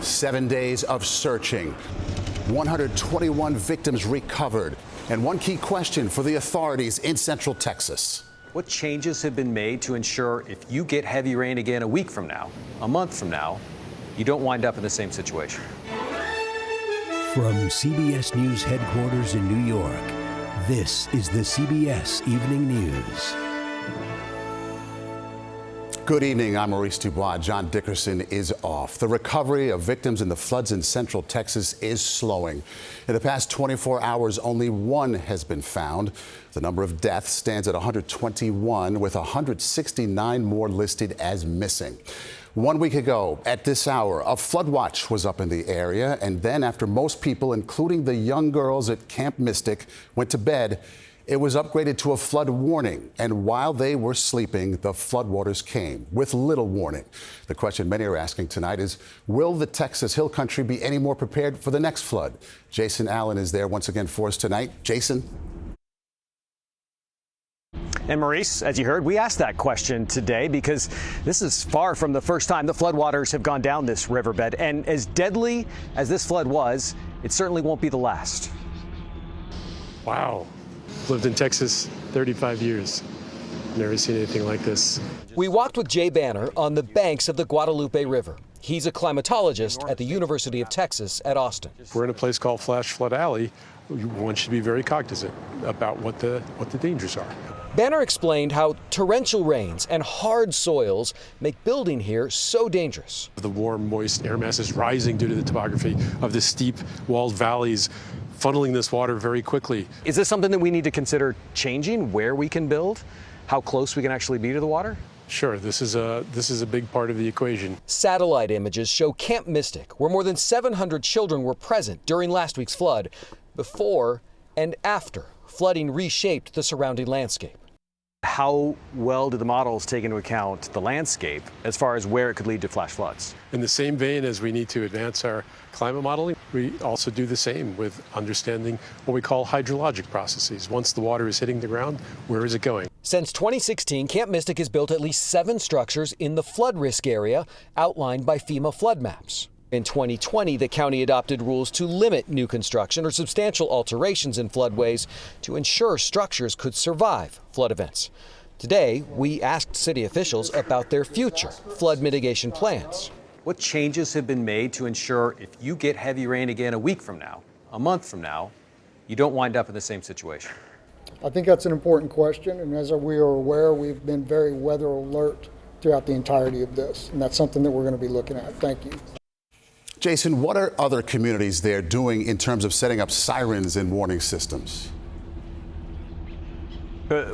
7 days of searching, 121 victims recovered, and one key question for the authorities in Central Texas. What changes have been made to ensure if you get heavy rain again a week from now, a month from now, you don't wind up in the same situation? From CBS News headquarters in New York, this is the CBS Evening News. Good evening, I'm Maurice Dubois. John Dickerson is off. The recovery of victims in the floods in Central Texas is slowing. In the past 24 hours, only one has been found. The number of deaths stands at 121, with 169 more listed as missing. 1 week ago, at this hour, a flood watch was up in the area, and then after most people, including the young girls at Camp Mystic, went to bed, it was upgraded to a flood warning. And while they were sleeping, the floodwaters came with little warning. The question many are asking tonight is, will the Texas Hill Country be any more prepared for the next flood? Jason Allen is there once again for us tonight. Jason. And Maurice, as you heard, we asked that question today because this is far from the first time the floodwaters have gone down this riverbed. And as deadly as this flood was, it certainly won't be the last. Wow. Lived in Texas 35 years. Never seen anything like this. We walked with Jay Banner on the banks of the Guadalupe River. He's a climatologist at the University of Texas at Austin. We're in a place called Flash Flood Alley. One should be very cognizant about what the dangers are. Banner explained how torrential rains and hard soils make building here so dangerous. The warm, moist air masses rising due to the topography of the steep walled valleys, funneling this water very quickly. Is this something that we need to consider changing, where we can build, how close we can actually be to the water? Sure, this is a big part of the equation. Satellite images show Camp Mystic, where more than 700 children were present during last week's flood, before and after flooding reshaped the surrounding landscape. How well do the models take into account the landscape as far as where it could lead to flash floods? In the same vein as we need to advance our climate modeling, we also do the same with understanding what we call hydrologic processes. Once the water is hitting the ground, where is it going? Since 2016, Camp Mystic has built at least 7 structures in the flood risk area outlined by FEMA flood maps. In 2020, the county adopted rules to limit new construction or substantial alterations in floodways to ensure structures could survive flood events. Today, we asked city officials about their future flood mitigation plans. What changes have been made to ensure if you get heavy rain again a week from now, a month from now, you don't wind up in the same situation? I think that's an important question, and as we are aware, we've been very weather alert throughout the entirety of this, and that's something that we're going to be looking at. Thank you. Jason, what are other communities there doing in terms of setting up sirens and warning systems?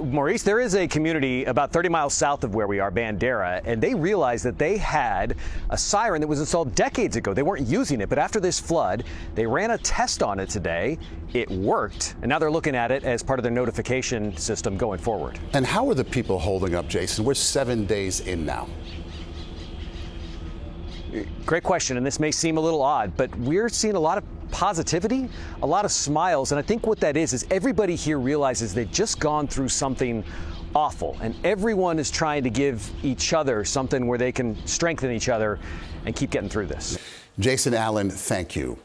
Maurice, there is a community about 30 miles south of where we are, Bandera, and they realized that they had a siren that was installed decades ago. They weren't using it, but after this flood, they ran a test on it today. It worked, and now they're looking at it as part of their notification system going forward. And how are the people holding up, Jason? We're 7 days in now. Great question, and this may seem a little odd, but we're seeing a lot of positivity, a lot of smiles, and I think what that is everybody here realizes they've just gone through something awful, and everyone is trying to give each other something where they can strengthen each other and keep getting through this. Jason Allen, thank you.